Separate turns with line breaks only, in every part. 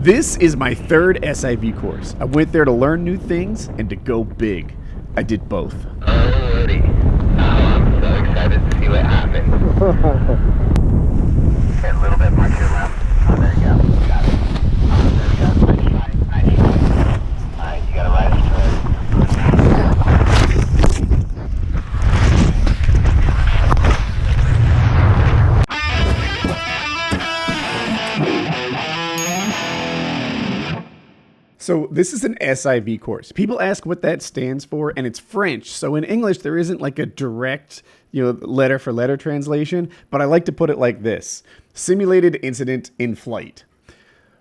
This is my third SIV course. I went there to learn new things and to go big. I did both.
Alrighty. I'm so excited to see what happens. Okay, a little bit more to your left. Oh, there you go. Got it. There we go. Nice. Alright, you got a right turn.
So this is an SIV course. People ask what that stands for, and it's French. So in English, there isn't like a direct, letter for letter translation, but I like to put it like this: Simulated Incident in Flight.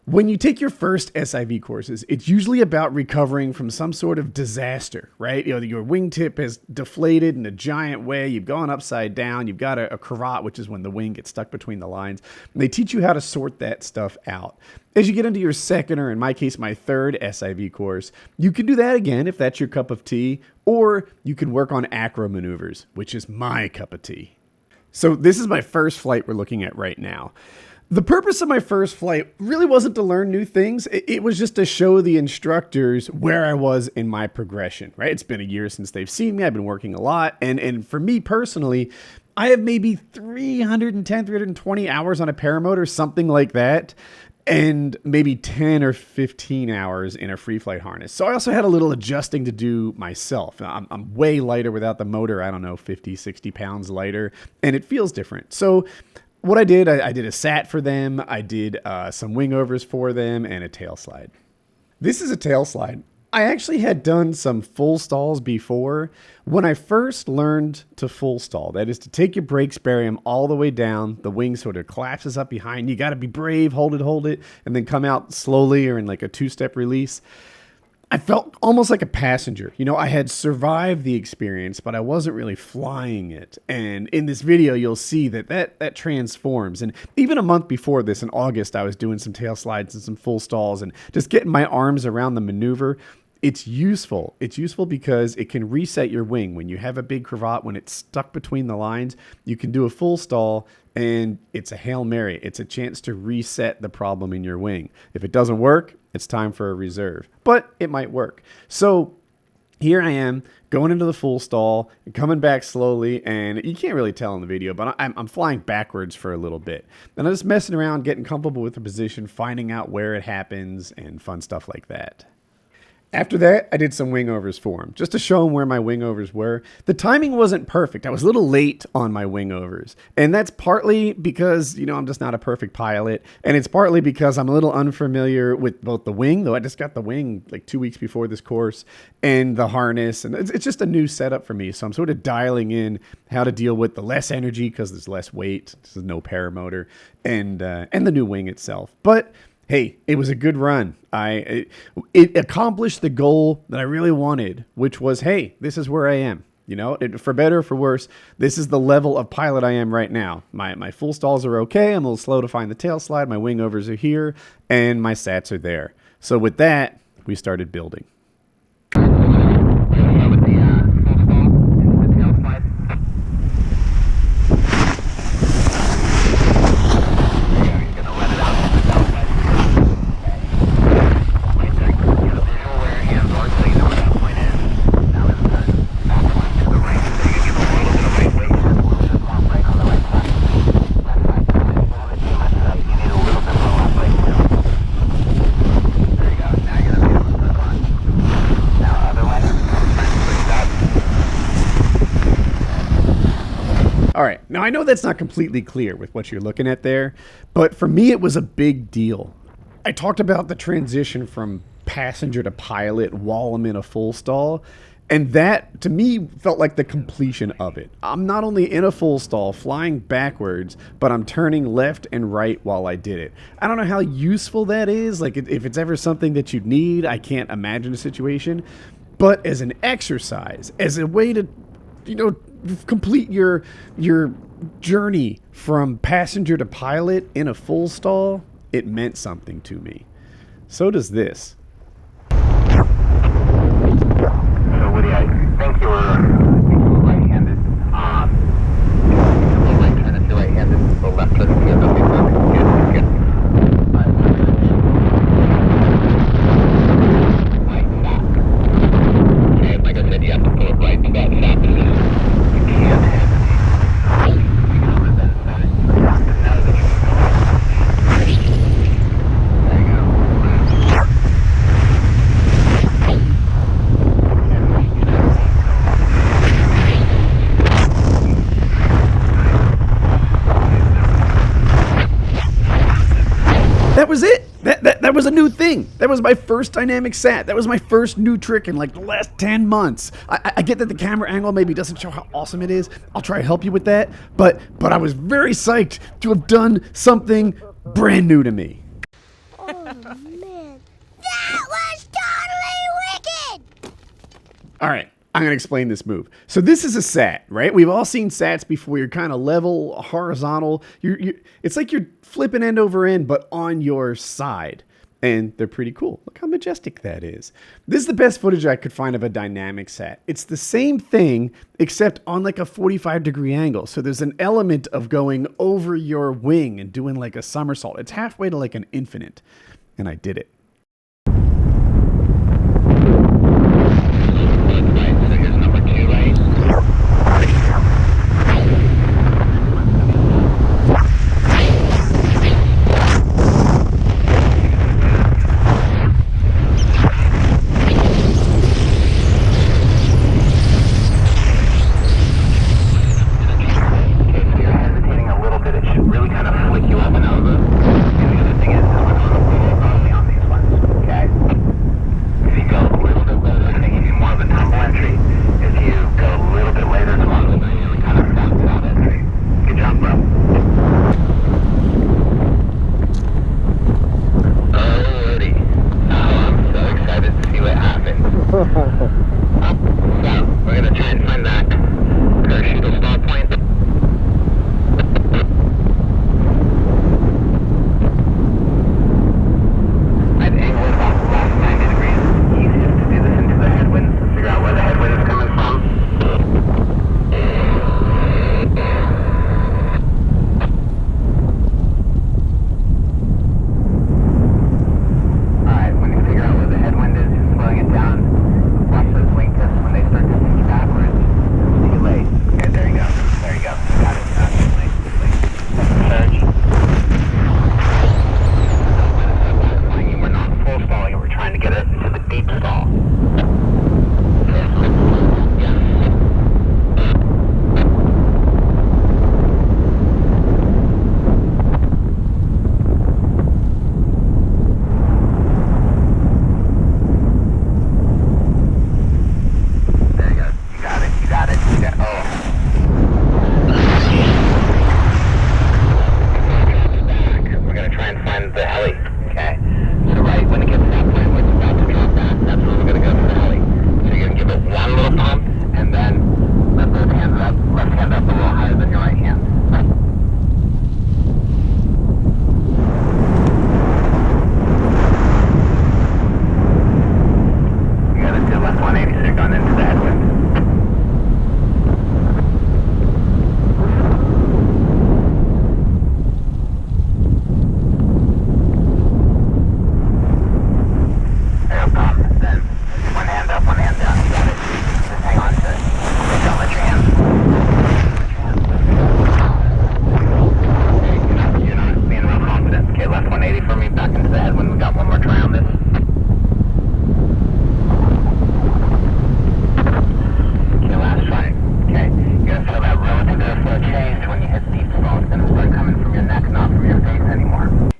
When you take your first SIV courses, it's usually about recovering from some sort of disaster, right? Your wingtip has deflated in a giant way. You've gone upside down. You've got a cravate, which is when the wing gets stuck between the lines. And they teach you how to sort that stuff out. As you get into your second, or in my case, my third SIV course, you can do that again if that's your cup of tea, or you can work on acro maneuvers, which is my cup of tea. So this is my first flight we're looking at right now. The purpose of my first flight really wasn't to learn new things. It was just to show the instructors where I was in my progression, right? It's been a year since they've seen me. I've been working a lot. And for me personally, I have maybe 310, 320 hours on a paramotor, something like that, and maybe 10 or 15 hours in a free flight harness. So I also had a little adjusting to do myself. I'm way lighter without the motor. I don't know, 50, 60 pounds lighter, and it feels different. So what I did a sat for them, I did some wing overs for them, and a tail slide. This is a tail slide. I actually had done some full stalls before. When I first learned to full stall, that is to take your brakes, bury them all the way down, the wing sort of collapses up behind you, got to be brave, hold it, and then come out slowly or in like a two-step release. I felt almost like a passenger. I had survived the experience, but I wasn't really flying it. And in this video, you'll see that transforms. And even a month before this, in August, I was doing some tail slides and some full stalls and just getting my arms around the maneuver. It's useful. It's useful because it can reset your wing. When you have a big cravate, when it's stuck between the lines, you can do a full stall, and it's a Hail Mary. It's a chance to reset the problem in your wing. If it doesn't work, it's time for a reserve, but it might work. So here I am going into the full stall and coming back slowly, and you can't really tell in the video, but I'm flying backwards for a little bit. And I'm just messing around, getting comfortable with the position, finding out where it happens, and fun stuff like that. After that, I did some wing overs for him, just to show him where my wing overs were. The timing wasn't perfect. I was a little late on my wing overs. And that's partly because, I'm just not a perfect pilot. And it's partly because I'm a little unfamiliar with both the wing, though I just got the wing like 2 weeks before this course, and the harness. And it's just a new setup for me. So I'm sort of dialing in how to deal with the less energy because there's less weight. There's no paramotor, and the new wing itself. But hey, it was a good run. It accomplished the goal that I really wanted, which was, hey, this is where I am. For better or for worse, this is the level of pilot I am right now. My full stalls are okay. I'm a little slow to find the tail slide. My wing overs are here, and my sats are there. So with that, we started building. All right, now I know that's not completely clear with what you're looking at there, but for me it was a big deal. I talked about the transition from passenger to pilot while I'm in a full stall, and that to me felt like the completion of it. I'm not only in a full stall flying backwards, but I'm turning left and right while I did it. I don't know how useful that is, like if it's ever something that you'd need. I can't imagine a situation, but as an exercise, as a way to complete your journey from passenger to pilot in a full stall, it meant something to me. So does this.
So Woody, I think you were right-handed. A little right, trying to feel right-handed. The left foot, good.
That was a new thing. That was my first dynamic sat. That was my first new trick in like the last 10 months. I get that the camera angle maybe doesn't show how awesome it is. I'll try to help you with that. But I was very psyched to have done something brand new to me.
Oh man, that was totally wicked!
All right, I'm going to explain this move. So this is a sat, right? We've all seen sats before. You're kind of level, horizontal. It's like you're flipping end over end, but on your side. And they're pretty cool. Look how majestic that is. This is the best footage I could find of a dynamic sat. It's the same thing, except on like a 45-degree angle. So there's an element of going over your wing and doing like a somersault. It's halfway to like an infinite. And I did it.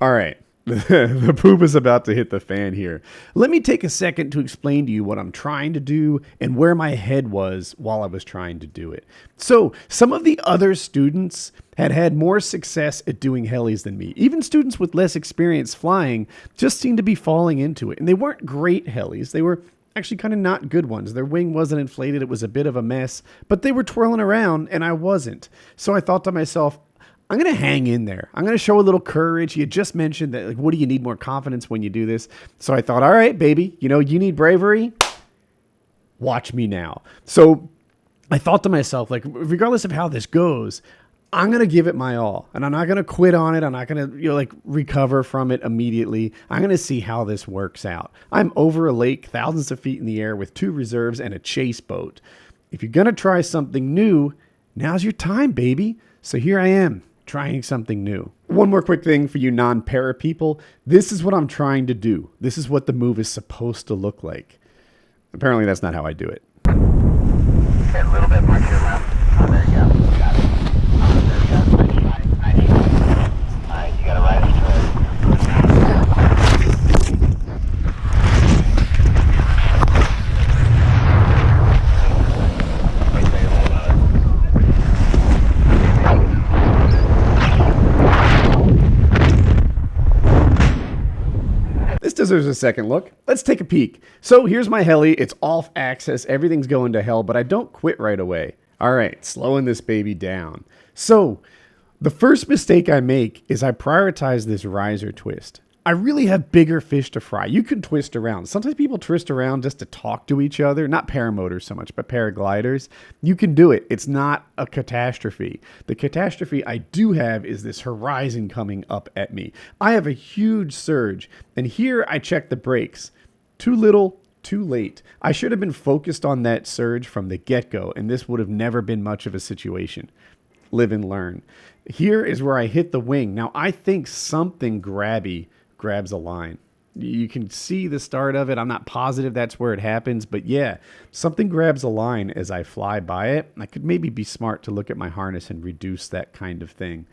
All right. The poop is about to hit the fan here. Let me take a second to explain to you what I'm trying to do and where my head was while I was trying to do it. So some of the other students had more success at doing helis than me. Even students with less experience flying just seemed to be falling into it. And they weren't great helis. They were actually kind of not good ones. Their wing wasn't inflated. It was a bit of a mess. But they were twirling around and I wasn't. So I thought to myself, I'm going to hang in there. I'm going to show a little courage. You just mentioned that, like, what do you need more confidence when you do this? So I thought, all right, baby, you need bravery. Watch me now. So I thought to myself, like, regardless of how this goes, I'm going to give it my all. And I'm not going to quit on it. I'm not going to, recover from it immediately. I'm going to see how this works out. I'm over a lake, thousands of feet in the air with 2 reserves and a chase boat. If you're going to try something new, now's your time, baby. So here I am, trying something new. One more quick thing for you non-para people. This is what I'm trying to do. This is what the move is supposed to look like. Apparently that's not how I do it.
Okay, a little bit more to your left. Oh, there you go. You got it. Oh, there you go. Nice. All right, you got to ride it
there's a second look. Let's take a peek. So here's my heli. It's off axis. Everything's going to hell, but I don't quit right away. All right, slowing this baby down. So the first mistake I make is I prioritize this riser twist. I really have bigger fish to fry. You can twist around. Sometimes people twist around just to talk to each other. Not paramotors so much, but paragliders. You can do it. It's not a catastrophe. The catastrophe I do have is this horizon coming up at me. I have a huge surge, and here I check the brakes. Too little, too late. I should have been focused on that surge from the get-go, and this would have never been much of a situation. Live and learn. Here is where I hit the wing. Now, I think something grabby grabs a line. You can see the start of it. I'm not positive that's where it happens, but yeah, something grabs a line as I fly by it. I could maybe be smart to look at my harness and reduce that kind of thing.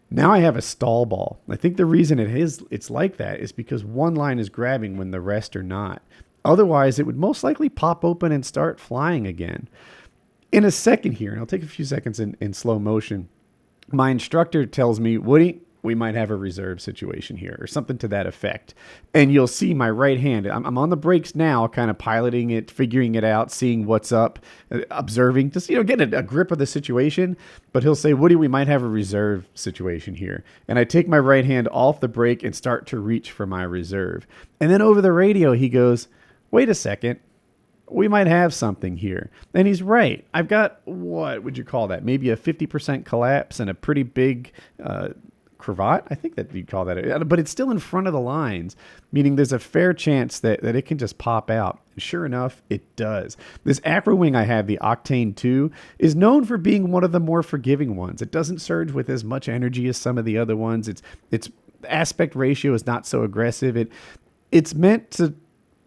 Now I have a stall ball. I think the reason it's like that is because one line is grabbing when the rest are not. Otherwise, it would most likely pop open and start flying again. In a second here, and I'll take a few seconds in slow motion, my instructor tells me, Woody, we might have a reserve situation here, or something to that effect. And you'll see my right hand. I'm on the brakes now, kind of piloting it, figuring it out, seeing what's up, observing, just, getting a grip of the situation. But he'll say, Woody, we might have a reserve situation here. And I take my right hand off the brake and start to reach for my reserve. And then over the radio, he goes, wait a second. We might have something here. And he's right. I've got, what would you call that? Maybe a 50% collapse and a pretty big cravat. I think that you'd call that. But it's still in front of the lines, meaning there's a fair chance that it can just pop out. And sure enough, it does. This acro wing I have, the Octane 2, is known for being one of the more forgiving ones. It doesn't surge with as much energy as some of the other ones. Its aspect ratio is not so aggressive. It's meant to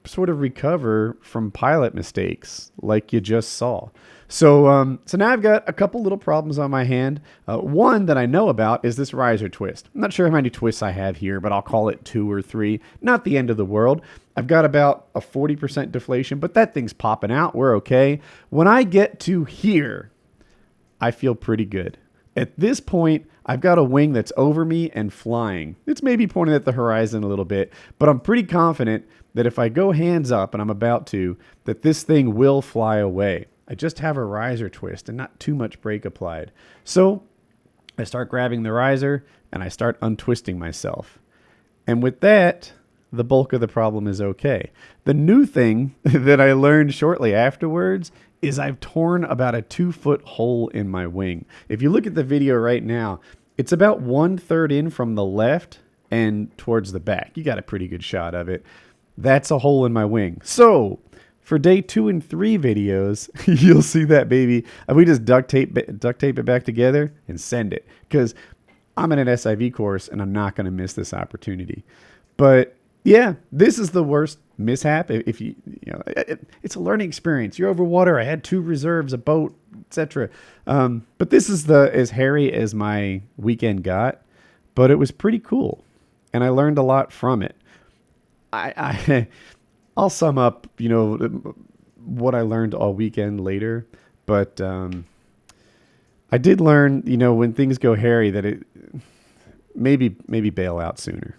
sort of recover from pilot mistakes like you just saw. So now I've got a couple little problems on my hand. One that I know about is this riser twist. I'm not sure how many twists I have here, but I'll call it 2 or 3. Not the end of the world. I've got about a 40% deflation, but that thing's popping out. We're okay. When I get to here, I feel pretty good. At this point, I've got a wing that's over me and flying. It's maybe pointing at the horizon a little bit, but I'm pretty confident that if I go hands up, and I'm about to, that this thing will fly away. I just have a riser twist and not too much brake applied. So I start grabbing the riser and I start untwisting myself. And with that, the bulk of the problem is okay. The new thing that I learned shortly afterwards is I've torn about a 2-foot hole in my wing. If you look at the video right now, it's about 1/3 in from the left and towards the back. You got a pretty good shot of it. That's a hole in my wing. So for day 2 and 3 videos, you'll see that baby. We just duct tape it back together and send it, because I'm in an SIV course and I'm not going to miss this opportunity. But yeah, this is the worst mishap. If it's a learning experience. You're over water. I had 2 reserves, a boat, etc. But this is as hairy as my weekend got, but it was pretty cool, and I learned a lot from it. I'll sum up, what I learned all weekend later, but I did learn, when things go hairy, that it maybe bail out sooner.